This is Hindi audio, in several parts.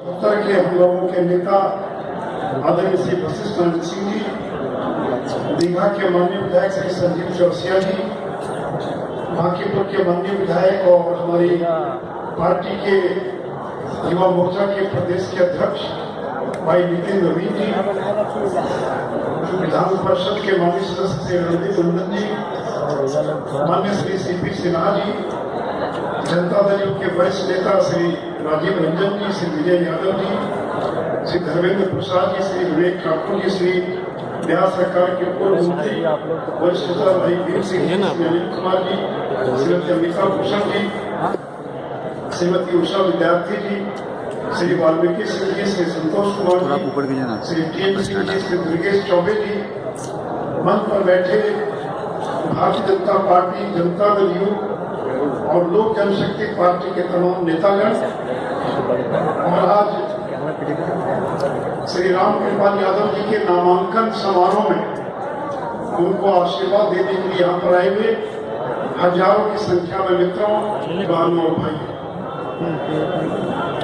उत्तर के हम लोगों के नेता आदरणीय श्री वशिष्ठ नारायण सिंह जी, दीघा के माननीय विधायक श्री संजीव चौरसिया जी, बांकीपुर के माननीय विधायक और हमारी पार्टी के युवा मोर्चा के प्रदेश के अध्यक्ष भाई नितिन नवीन जी, विधान परिषद के माननीय सदस्य श्री रणदीप नंदन जी, माननीय श्री सीपी सिन्हा जी, जनता दल के वरिष्ठ नेता श्री राजीव रंजन जी, श्री विजय यादव जी, श्री धर्मेंद्र प्रसाद जी, श्री विवेक ठाकुर जी, श्री बिहार सरकार के पूर्व मंत्री वरिष्ठ नेता भाई वीर सिंह जी, श्री अनिल कुमार जी, श्रीमती अमिता भूषण जी, श्रीमती उषा विद्यार्थी जी, श्री वाल्मीकि सिंह जी, श्री संतोष कुमार जी, श्री टीएम सिंह जी, श्री दुर्गेश चौबे जी, मंच पर बैठे भारतीय जनता पार्टी, जनता दल युग और लोक जनशक्ति पार्टी के तमाम नेतागण और आज श्री राम कृपाल यादव जी के नामांकन समारोह में उनको आशीर्वाद देने के लिए यहाँ पर आए हुए हजारों की संख्या में मित्रों, बहनों और भाइयों,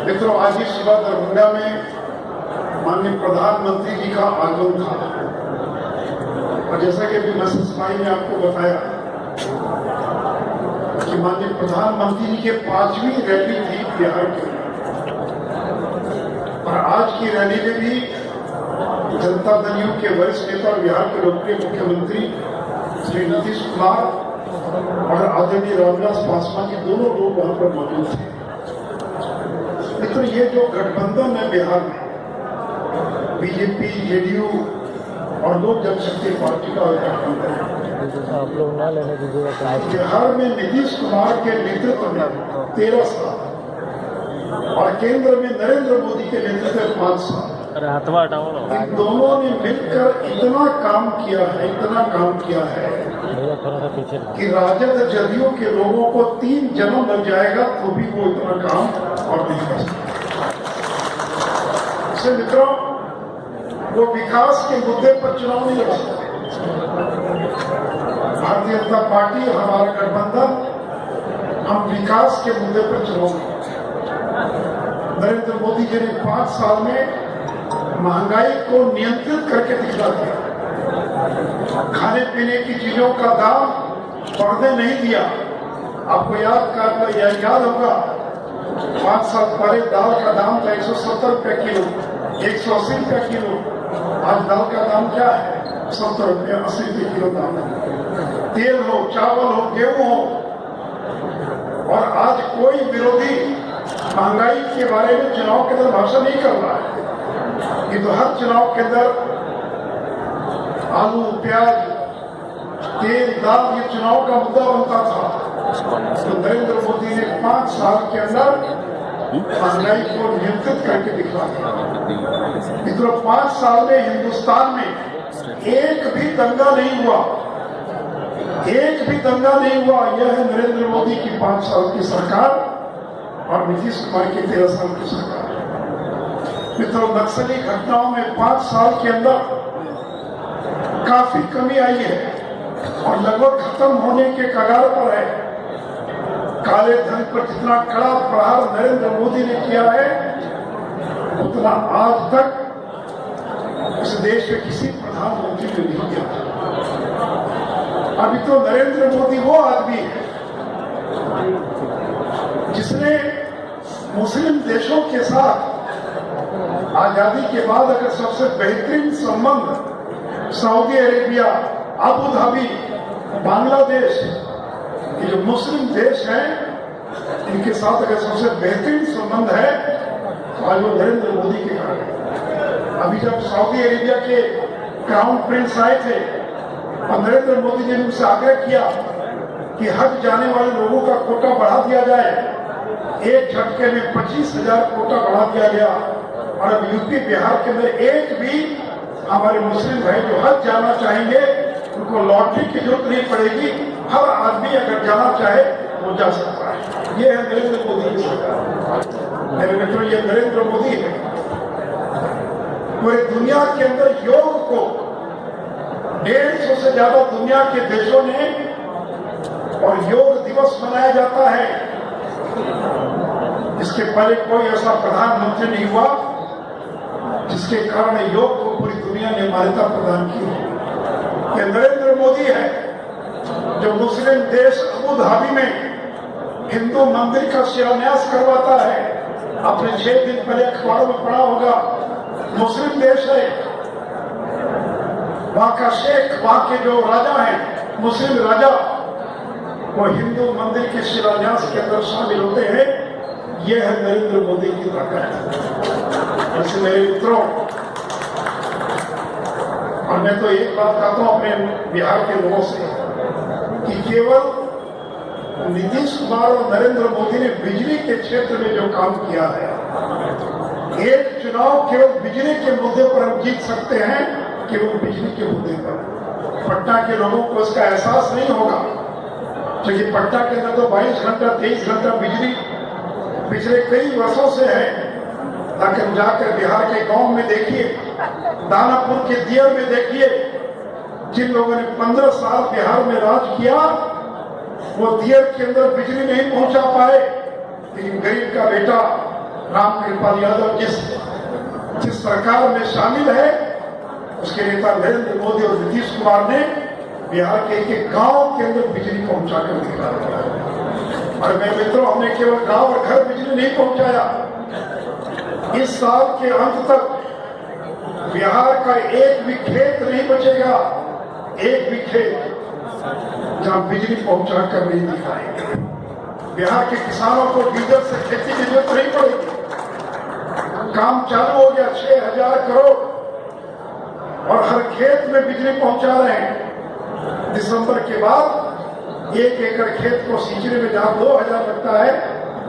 मित्रों, आज ही सुबह दरभंगा में माननीय प्रधानमंत्री जी का आगमन था और जैसा कि अभी मैसेज भाई ने आपको बताया कि माननीय प्रधानमंत्री जी के 5वीं रैली थी बिहार के, और आज की रैली में भी जनता दल के वरिष्ठ नेता और बिहार के लोकप्रिय मुख्यमंत्री श्री नीतीश कुमार और आदरणीय रामविलास पासवान जी दोनों लोग वहां पर मौजूद थे। मित्रों, ये जो गठबंधन है बिहार में, बीजेपी, जेडीयू और लोक जनशक्ति पार्टी का गठबंधन है, आप लोग ना लेने दीजिएगा। बिहार में नीतीश कुमार के नेतृत्व में 13 साल और केंद्र में नरेंद्र मोदी के नेतृत्व में 5 साल, इन दोनों ने मिलकर इतना काम किया है, इतना काम किया है कि राजद जदयू के लोगों को 3 जन्म लग जाएगा तो भी वो इतना काम और नहीं कर सकते। इससे मित्रों, वो विकास के मुद्दे पर चुनाव नहीं लड़ सकते। भारतीय जनता पार्टी और हमारा गठबंधन, हम विकास के मुद्दे पर चुनाव नहीं। नरेंद्र मोदी जी ने 5 साल में महंगाई को नियंत्रित करके दिखला दिया, खाने पीने की चीजों का दाम बढ़ने नहीं दिया। आपको याद होगा 5 साल पहले दाल का दाम था 170 रुपये किलो, 180 रुपये किलो। आज दाल का दाम क्या है? 70 रुपये, 80 रुपये किलो दाम है। तेल हो, चावल हो, गेहूं हो, और आज कोई विरोधी महंगाई के बारे में चुनाव के अंदर भाषण नहीं कर रहा है। ये तो हर चुनाव के अंदर आलू, प्याज, तेल, दाल, ये चुनाव का मुद्दा बनता था। तो नरेंद्र मोदी ने 5 साल के अंदर महंगाई को नियंत्रित करके दिखा दिया। मित्रों, 5 साल में हिंदुस्तान में एक भी दंगा नहीं हुआ, एक भी दंगा नहीं हुआ। यह है नरेंद्र मोदी की 5 साल की सरकार और नीतीश कुमार की 13 साल की सरकार। मित्रों, नक्सली घटनाओं में 5 साल के अंदर काफी कमी आई है और लगभग खत्म होने के कगार पर है। काले धन पर जितना कड़ा प्रहार नरेंद्र मोदी ने किया है, उतना आज तक इस देश में किसी प्रधानमंत्री ने नहीं किया। अभी तो नरेंद्र मोदी वो आदमी है जिसने मुस्लिम देशों के साथ आजादी के बाद अगर सबसे बेहतरीन संबंध Saudi Arabia, Abu Dhabi, Bangladesh, ये जो मुस्लिम देश हैं, इनके साथ अगर सबसे बेहतरीन संबंध है तो आज वो नरेंद्र मोदी के कारण। अभी जब सऊदी अरेबिया के क्राउन प्रिंस आए थे और नरेंद्र मोदी जी ने उनसे आग्रह किया कि हज जाने वाले लोगों का कोटा बढ़ा दिया जाए, एक झटके में 25,000 कोटा बढ़ा दिया गया और अब यूपी, बिहार के अंदर एक भी हमारे मुस्लिम भाई जो हज जाना चाहेंगे उनको लॉटरी की जरूरत नहीं पड़ेगी। हर आदमी अगर जाना चाहे वो जा सकता है। ये है नरेंद्र मोदी की सरकार। मेरे मित्रों, ये नरेंद्र मोदी है। पूरी दुनिया के अंदर योग को 150 से ज्यादा दुनिया के देशों ने, और योग दिवस मनाया जाता है इसके पहले कोई ऐसा प्रधानमंत्री नहीं हुआ जिसके कारण योग को पूरी दुनिया ने मान्यता प्रदान की हो। ये नरेंद्र मोदी है जो मुस्लिम देश अबू धाबी में हिंदू मंदिर का शिलान्यास करवाता है। आपने 6 दिन पहले अखबारों में पढ़ा होगा, मुस्लिम देश है, वहां का शेख, वहां के जो राजा हैं, मुस्लिम राजा, वो हिंदू मंदिर के शिलान्यास के अंदर शामिल होते हैं। यह है नरेंद्र मोदी की ताकत। ऐसे मेरे मित्रों, और मैं तो एक बात कहता हूं अपने बिहार के लोगों से कि केवल नीतीश कुमार और नरेंद्र मोदी ने बिजली के क्षेत्र में जो काम किया है, एक चुनाव केवल बिजली के मुद्दे पर हम जीत सकते हैं, केवल बिजली के मुद्दे पर। पटना के लोगों को इसका एहसास नहीं होगा, क्योंकि पटना के अंदर तो 22 घंटा 23 घंटा बिजली पिछले कई वर्षों से है। लेकिन जाकर बिहार के गांव में देखिए, दानापुर के दियर में देखिए, जिन लोगों ने 15 साल बिहार में राज किया, वो दियर के अंदर बिजली नहीं पहुंचा पाए। लेकिन गरीब का बेटा रामकृपाल यादव जिस सरकार में शामिल है, उसके नेता नरेंद्र मोदी और नीतीश कुमार ने बिहार के एक गांव के अंदर बिजली पहुंचाकर दिखाया। और मैं मित्रों, हमने केवल गांव और घर बिजली नहीं पहुंचाया, इस साल के अंत तक बिहार का एक भी खेत नहीं बचेगा, एक भी खेत जहां बिजली पहुंचा कर नहीं दिखाएंगे। बिहार के किसानों को डीजल से खेती की जरूरत नहीं पड़ेगी। काम चालू हो गया, 6000 करोड़, और हर खेत में बिजली पहुंचा रहे हैं। दिसंबर के बाद 1 एकड़ खेत को सींचने में जहां 2000 लगता है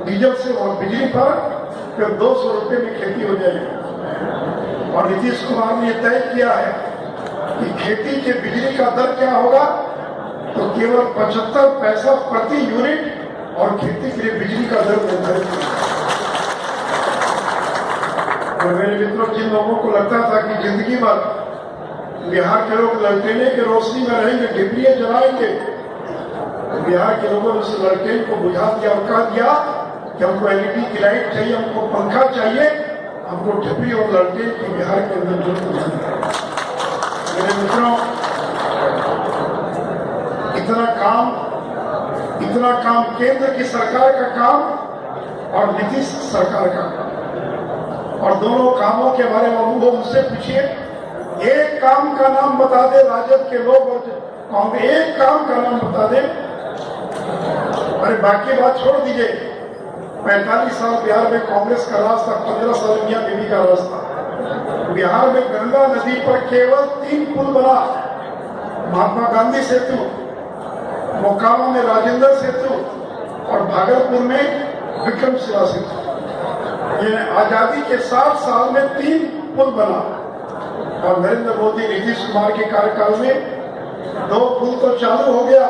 डीजल से और बिजली पर, फिर 200 रुपए में खेती हो जाएगी। और नीतीश कुमार ने तय किया है कि खेती के बिजली का दर क्या होगा, तो केवल 75 पैसा प्रति यूनिट और खेती के लिए बिजली का दर निर्धारित किया। और मेरे मित्रों, जिन लोगों को लगता था कि जिंदगी भर बिहार के लोग ललटेने के रोशनी में रहेंगे, डिबिया जलाएंगे, बिहार के लोगों ने उस ललटेन को बुझा दिया और कह दिया कि हमको एलईडी की लाइट चाहिए, हमको पंखा चाहिए, हमको डिबरी और ललटेन की बिहार के अंदर जरूरत नहीं। मेरे मित्रों, इतना काम केंद्र की सरकार का काम और नीतीश सरकार का काम, और दोनों कामों के बारे में अनुभव मुझसे पूछिए। एक काम का नाम बता दे राजद के लोग, और एक काम का नाम बता दे, अरे बाकी बात छोड़ दीजिए। 45 साल बिहार में कांग्रेस का राज था, 15 साल मियां बीबी का राज था। बिहार में गंगा नदी पर केवल 3 पुल बना, महात्मा गांधी सेतु, मोकामा में राजेंद्र सेतु, और भागलपुर में विक्रमशिला सेतु। ये आजादी के 60 साल में 3 पुल बना, और नरेंद्र मोदी नीतीश कुमार के कार्यकाल में 2 पुल तो चालू हो गया,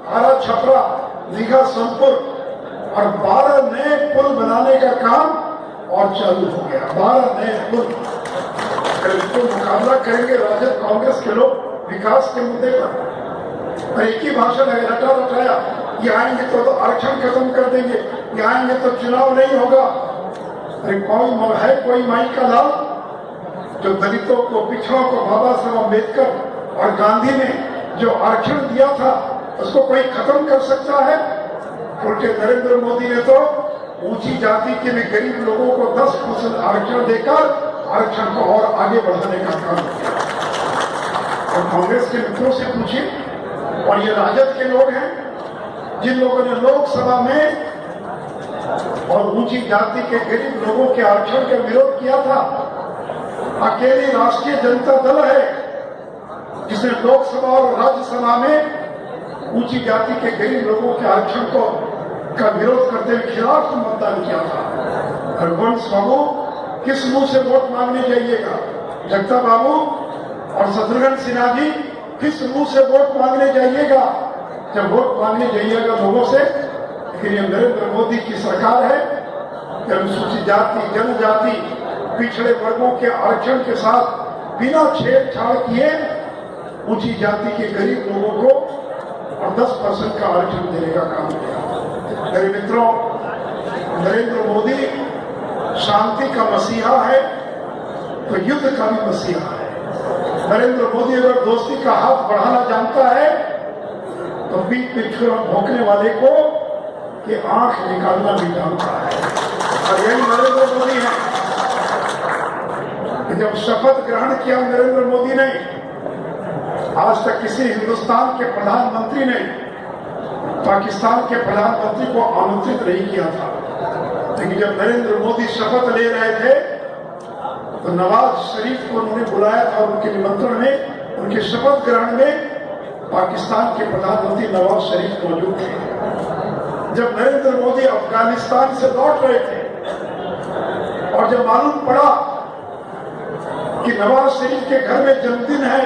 आरा छपरा, दीघा सोनपुर, और 12 नए पुल बनाने का काम और चालू हो गया। 12 नए पुल। तो मुकाबला करेंगे राजद कांग्रेस के लोग विकास के मुद्दे पर। एक ही भाषण है, रटा रटाया, ये आएंगे तो आरक्षण खत्म कर देंगे, ये आएंगे तो चुनाव नहीं होगा। अरे कोई माई का लाल जो दलितों को, पिछड़ों को बाबा साहब अम्बेडकर और गांधी ने जो आरक्षण दिया था, उसको कोई खत्म कर सकता है? उल्टे नरेंद्र मोदी ने तो ऊंची जाति के भी गरीब लोगों को 10% आरक्षण देकर आरक्षण को और आगे बढ़ाने का काम किया। और कांग्रेस के मित्रों से पूछिए, और ये राजद के लोग हैं जिन लोगों ने लोकसभा में और ऊंची जाति के गरीब लोगों के आरक्षण का विरोध किया था। अकेली राष्ट्रीय जनता दल है जिसने लोकसभा और राज्यसभा में ऊंची जाति के गरीब लोगों के आरक्षण का विरोध करते हुए खिलाफ मतदान किया था। हरवंश बाबू किस मुंह से वोट मांगने जाइएगा? जगता बाबू और शत्रुघ्न सिन्हा जी किस मुंह से वोट मांगने जाइएगा? जब वोट मांगने जाइएगा लोगों से। लेकिन ये नरेंद्र मोदी की सरकार है कि अनुसूचित जाति, जनजाति, पिछड़े वर्गों के आरक्षण के साथ बिना छेड़छाड़ किए ऊंची जाति के गरीब लोगों को और 10% का आरक्षण देने का काम किया। मेरे मित्रों, नरेंद्र मोदी शांति का मसीहा है तो युद्ध का भी मसीहा है। नरेंद्र मोदी अगर दोस्ती का हाथ बढ़ाना जानता है तो पीठ पे छुरा भोंकने वाले को ये आंख निकालना भी जानता है। और यही नरेंद्र मोदी है कि जब शपथ ग्रहण किया नरेंद्र मोदी ने, आज तक किसी हिंदुस्तान के प्रधानमंत्री ने पाकिस्तान के प्रधानमंत्री को आमंत्रित नहीं किया था। लेकिन जब नरेंद्र मोदी शपथ ले रहे थे तो नवाज शरीफ को उन्होंने बुलाया था। उनके निमंत्रण में, उनके शपथ ग्रहण में पाकिस्तान के प्रधानमंत्री नवाज शरीफ मौजूद थे। जब नरेंद्र मोदी अफगानिस्तान से लौट रहे थे और जब मालूम पड़ा कि नवाज शरीफ के घर में जन्मदिन है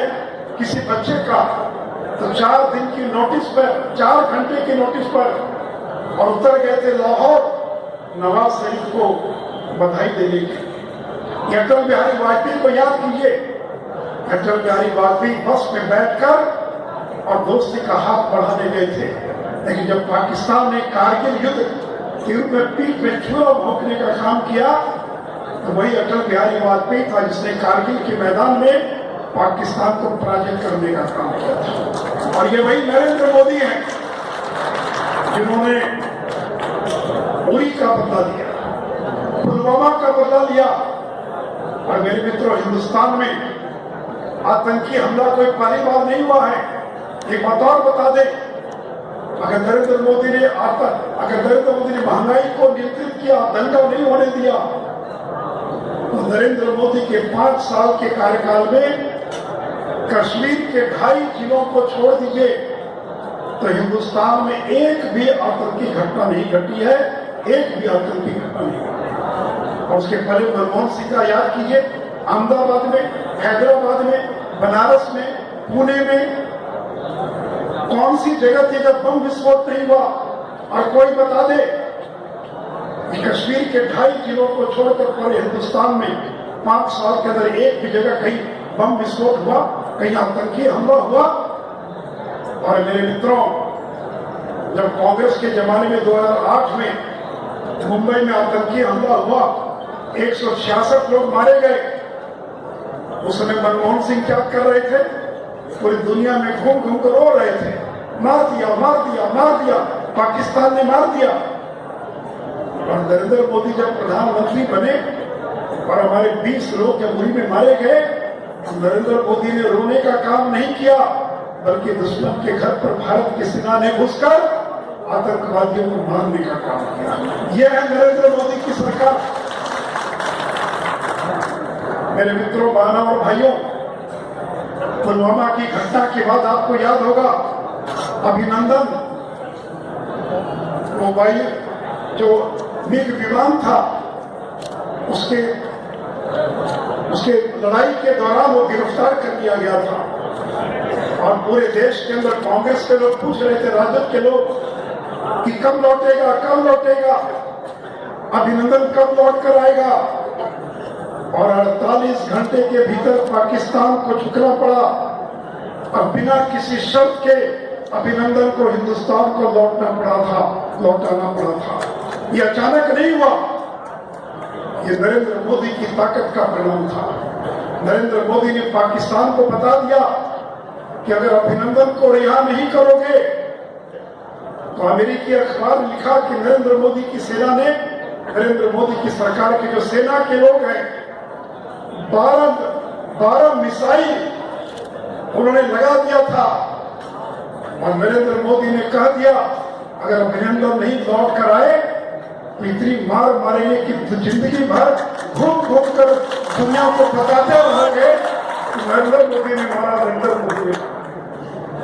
किसी बच्चे का, तो 4 दिन की नोटिस पर, 4 घंटे की नोटिस पर और उतर गए थे लाहौर नवाज शरीफ को बधाई देने के। अटल बिहारी वाजपेयी को याद कीजिए, अटल बिहारी वाजपेयी बस में बैठकर और दोस्ती का हाथ बढ़ाने गए थे। लेकिन जब पाकिस्तान ने कारगिल युद्ध के रूप में पीठ में छुरा भोंकने का काम किया तो वही अटल बिहारी वाजपेयी था जिसने कारगिल के मैदान में पाकिस्तान को पराजित करने का काम किया था। और ये वही नरेंद्र मोदी हैं जिन्होंने उरी का बदला लिया, पुलवामा का बदला लिया। और मेरे मित्रों, हिंदुस्तान में आतंकी हमला कोई पहली बार नहीं हुआ है। एक बात और बता दें, अगर नरेंद्र मोदी ने महंगाई को नियंत्रित किया, दंगा नहीं होने दिया, तो नरेंद्र मोदी के 5 साल के कार्यकाल में कश्मीर के 2.5 जिलों को छोड़ दीजिए तो हिंदुस्तान में एक भी आतंकी घटना नहीं घटी है, एक भी आतंकी घटना नहीं घटी। और उसके पहले मनमोहन सिंह का याद कीजिए, अहमदाबाद में, हैदराबाद में, बनारस में, पुणे में कौन सी जगह थी जब बम विस्फोट नहीं हुआ? और कोई बता दे कि कश्मीर के 2.5 जिलों को छोड़कर पूरे हिंदुस्तान में 5 साल के अंदर एक भी जगह कहीं बम विस्फोट हुआ, कहीं आतंकी हमला हुआ? और मेरे मित्रों, जब कांग्रेस के जमाने में 2008 में मुंबई में आतंकी हमला हुआ, 166 लोग मारे गए, उस समय मनमोहन सिंह क्या कर रहे थे? पूरी दुनिया में घूम घूम कर रो रहे थे, मार दिया, मार दिया, मार दिया, पाकिस्तान ने मार दिया। और नरेंद्र मोदी जब प्रधानमंत्री बने और हमारे 20 लोग जब उरी में मारे गए, नरेंद्र मोदी ने रोने का काम नहीं किया, बल्कि दुश्मन के घर पर भारत की सेना ने घुसकर आतंकवादियों को मारने का काम किया। यह है नरेंद्र मोदी की सरकार। मेरे मित्रों, बहनों और भाइयों, पुलवामा की घटना के बाद आपको याद होगा अभिनंदन मोबाइल जो मिग विमान था, उसके लड़ाई के दौरान वो गिरफ्तार कर लिया गया था। और पूरे देश के अंदर कांग्रेस के लोग पूछ रहे थे, राजद के लोग, कि कब लौटेगा, कब लौटेगा, अभिनंदन कब लौट कर आएगा? और 48 घंटे के भीतर पाकिस्तान को झुकना पड़ा और बिना किसी शर्त के अभिनंदन को हिंदुस्तान को लौटाना पड़ा था। ये अचानक नहीं हुआ, ये नरेंद्र मोदी की ताकत का परिणाम था। नरेंद्र मोदी ने पाकिस्तान को बता दिया कि अगर अभिनंदन को रिहा नहीं करोगे, तो अमेरिकी अखबार ने लिखा कि नरेंद्र मोदी की सेना ने, नरेंद्र मोदी की सरकार के जो सेना के लोग हैं, 12 मिसाइल उन्होंने लगा दिया था। और नरेंद्र मोदी ने कह दिया अगर अभिनंदन नहीं लौट कर आए तो इतनी मार मारेंगे कि जिंदगी भर घूम घूम कर दुनिया को बताते रहोगे कि नरेंद्र मोदी ने मारा, नरेंद्र मोदी ने।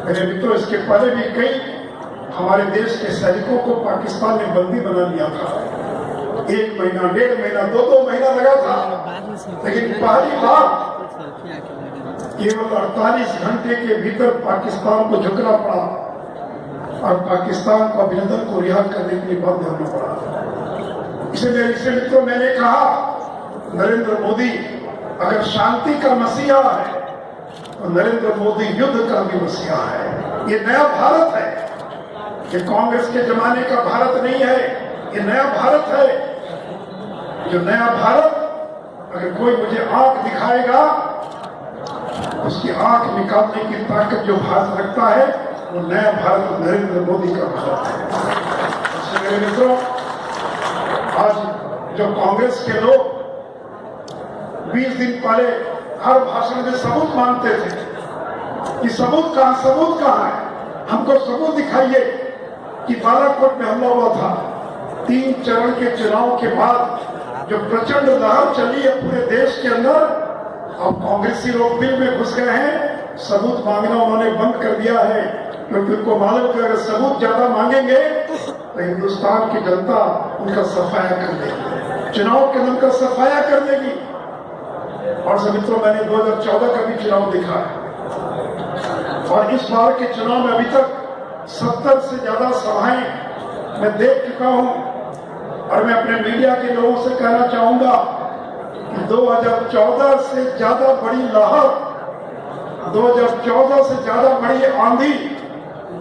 मेरे मित्रों, इसके पहले भी कई हमारे देश के सैनिकों को पाकिस्तान ने बंदी बना लिया था। 1 महीना, 1.5 महीना, 2 महीना लगा था, लेकिन पहली बार केवल 48 घंटे के भीतर पाकिस्तान को झुकना पड़ा और पाकिस्तान को अभिनंदन को रिहा करने के लिए बाध्य होना पड़ा। इसलिए मित्रों, मैंने कहा नरेंद्र मोदी अगर शांति का मसीहा है तो नरेंद्र मोदी युद्ध का भी मसीहा है। ये नया भारत है, ये कांग्रेस के जमाने का भारत नहीं है। ये नया भारत है। जो नया भारत, अगर कोई मुझे आंख दिखाएगा, उसकी आंख निकालने की ताकत जो भारत रखता है, वो नया भारत नरेंद्र मोदी का भारत है। इसलिए मेरे मित्रों, आज जो कांग्रेस के लोग 20 दिन पहले हर भाषण में सबूत मांगते थे कि सबूत कहां है, हमको सबूत दिखाइए कि बालाकोट में हमला हुआ था। 3 चरण के चुनाव के बाद जो प्रचंड लहर चली है पूरे देश के अंदर, अब कांग्रेसी लोग बिल में घुस गए हैं। सबूत मांगना उन्होंने बंद कर दिया है, क्योंकि उनको मालूम कि अगर सबूत ज्यादा मांगेंगे तो हिंदुस्तान की जनता उनका सफाया कर देगी, चुनाव के दिन का सफाया कर देगी। और सब मित्रों, मैंने 2014 का भी चुनाव देखा है, और इस बार के चुनाव में अभी तक 70 से ज्यादा सभाएं मैं देख चुका हूं। और मैं अपने मीडिया के लोगों से कहना चाहूंगा कि 2014 से ज्यादा बड़ी लहर, 2014 से ज्यादा बड़ी आंधी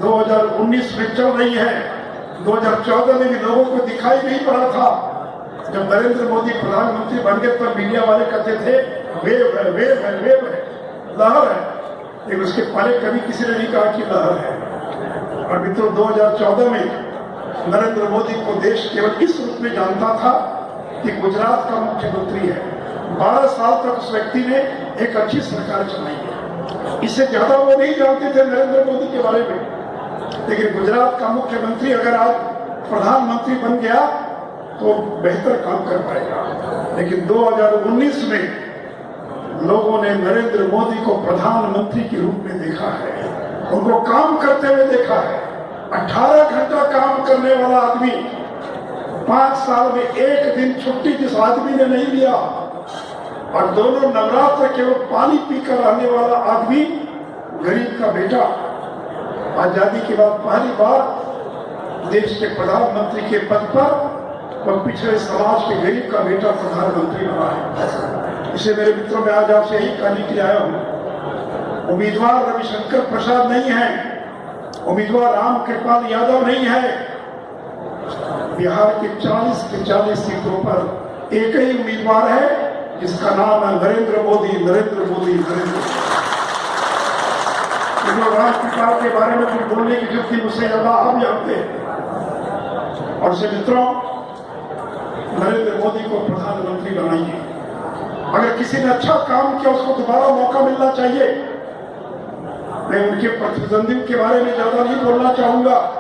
2019 में चल रही है। 2014 में भी लोगों को दिखाई नहीं पड़ा था। जब नरेंद्र मोदी प्रधानमंत्री बन गए तब मीडिया वाले कहते थे वेव है, वेव है, वेव है, लहर है, लेकिन उसके पहले कभी किसी ने नहीं कहा कि लहर है। और मित्रों, 2014 में नरेंद्र मोदी को देश केवल इस रूप में जानता था कि गुजरात का मुख्यमंत्री है। 12 साल तक उस व्यक्ति ने एक अच्छी सरकार चलाई है। इससे ज्यादा वो नहीं जानते थे नरेंद्र मोदी के बारे में। लेकिन गुजरात का मुख्यमंत्री अगर आज प्रधानमंत्री बन गया तो बेहतर काम कर पाएगा। लेकिन 2019 में लोगों ने नरेंद्र मोदी को प्रधानमंत्री के रूप में देखा है, उनको काम करते हुए देखा है। 18 घंटा काम करने वाला आदमी, 5 साल में 1 दिन छुट्टी जिस आदमी ने नहीं लिया, और दोनों नवरात्र केवल पानी पीकर रहने वाला आदमी, गरीब का बेटा, आजादी के बाद पहली बार देश के प्रधानमंत्री के पद पर और पिछड़े समाज के गरीब का बेटा प्रधानमंत्री बना है। इसे मेरे मित्रों, में आज आपसे यही कहने के लिए आया हूं, उम्मीदवार रविशंकर प्रसाद नहीं है, उम्मीदवार रामकृपाल यादव नहीं है। बिहार के 40 के 40 सीटों पर एक ही उम्मीदवार है, जिसका नाम है नरेंद्र मोदी, नरेंद्र मोदी, नरेंद्र मोदी। रामकृपाल के बारे में कुछ बोलने की जरूरत थी, मुझसे ज्यादा आप जानते हैं। और से मित्रों, नरेंद्र मोदी को प्रधानमंत्री बनाइए। अगर किसी ने अच्छा काम किया, उसको दोबारा मौका मिलना चाहिए। मैं उनके प्रतिद्वंदियों के बारे में ज्यादा नहीं बोलना चाहूंगा।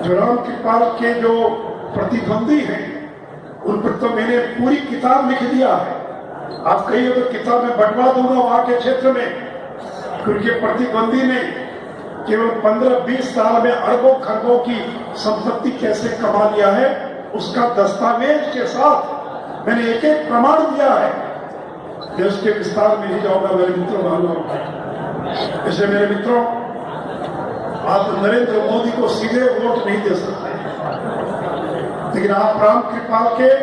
जो रामकृपाल के जो प्रतिद्वंदी हैं, उन पर तो मैंने पूरी किताब लिख दिया है। आप कहिए तो किताब में बंटवा दूंगा वहां के क्षेत्र में। उनके प्रतिद्वंदी ने केवल 15-20 साल में अरबों खरबों की संपत्ति कैसे कमा लिया है, उसका दस्तावेज के साथ मैंने एक-एक प्रमाण दिया है। मैं उसके विस्तार में नहीं जाऊंगा मेरे मित्रों, मालूम। इसलिए मेरे मित्रों, आप नरेंद्र मोदी को सीधे वोट नहीं दे सकते, लेकिन आप रामकृपाल के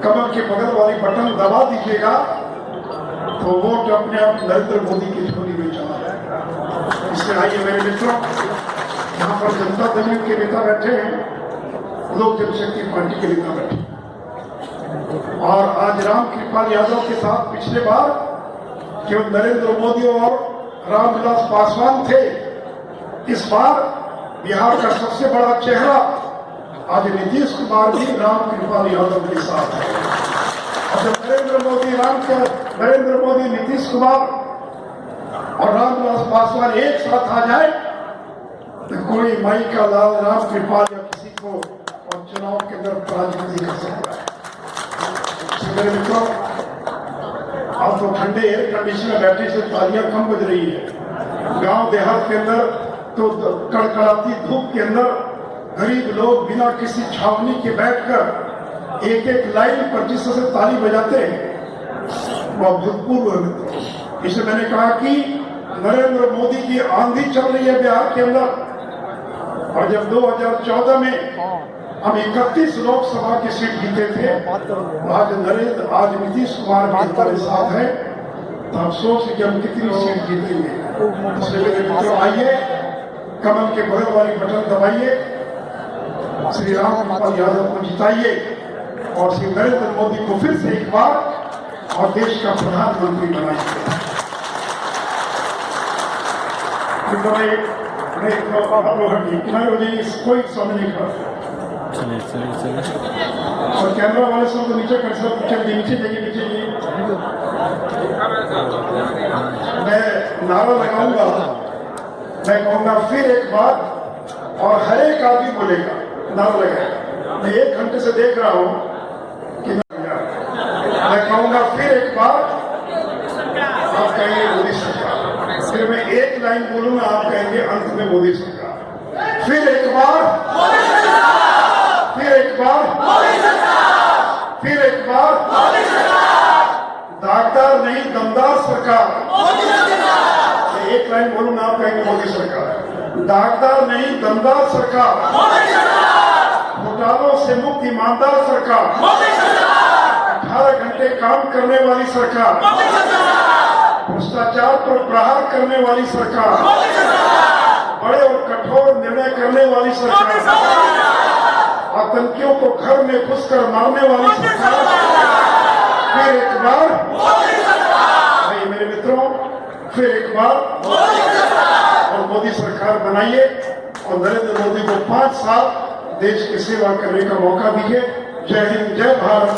कमर के बगल वाली बटन दबा दीजिएगा तो वोट अपने आप नरेंद्र मोदी की झोली में चला जाएगा। इसलिए आइए मेरे मित्रों, यहाँ पर जनता दल के नेता बैठे हैं, लोक जनशक्ति पार्टी के नेता बैठे, और आज रामकृपाल यादव के साथ पिछले बार केवल नरेंद्र मोदी और रामविलास पासवान थे। इस बार बिहार का सबसे बड़ा चेहरा आज नीतीश कुमार भी रामकृपाल यादव के साथ है। और जब नरेंद्र मोदी, नीतीश कुमार और रामविलास पासवान एक साथ आ जाए तो कोई माई का लाल रामकृपाल या किसी को और चुनाव के अंदर पराजित नहीं कर सकता है। मेरे मित्रों, आप तो ठंडे एयर कंडीशन में बैठे से तालियां कम बज रही है। गांव देहात के अंदर तो कड़कड़ाती धूप के अंदर गरीब लोग बिना किसी छावनी के बैठकर एक-एक लाइन पर जिस तरह से ताली बजाते हैं, वह भूतपूर्व है मित्रों। इसे मैंने कहा कि नरेंद्र मोदी की आंधी चल रही है बिहार के अंदर। और जब 2014 में हम 31 लोकसभा की सीट जीते थे, आज नीतीश कुमार भी हमारे साथ है, तो आप सोच कि हम कितनी सीट जीतेंगे। इसलिए मेरे मित्रों, आइए, कमल के बगल वाली बटन दबाइए श्री रामपाल यादव को जिताइए और श्री नरेंद्र मोदी को फिर से एक बार और देश का प्रधानमंत्री बनाइए। किनारे हो जाइए, कोई समय नहीं कर। और कैमरा वाले सब तो नीचे कर, सब नीचे नीचे जाइए, नीचे जाइए। मैं नारा लगाऊंगा, मैं कहूंगा फिर एक बार, और हर एक आदमी बोलेगा, नारा लगाएगा। मैं 1 घंटे से देख रहा हूं कि मैं कहूंगा फिर एक बार, आप कहेंगे मोदी सरकार। फिर मैं एक लाइन बोलूंगा, आप कहेंगे अंत में मोदी सरकार। फिर एक बार, फिर एक बार, फिर एक बार, दागदार नहीं दमदार सरकार। मैं एक लाइन बोलूंगा, आप कहेंगे मोदी सरकार। दागदार नहीं दमदार सरकार, घोटालों से मुक्त ईमानदार सरकार, 18 घंटे काम करने वाली सरकार, भ्रष्टाचार पर प्रहार करने वाली सरकार, बड़े और कठोर निर्णय करने वाली सरकार, आतंकियों को घर में घुसकर मारने वाली सरकार। फिर एक बार, भाई मेरे मित्रों, फिर एक बार और मोदी सरकार बनाइए और नरेंद्र मोदी को 5 साल देश की सेवा करने का मौका दीजिए। जय हिंद, जय भारत।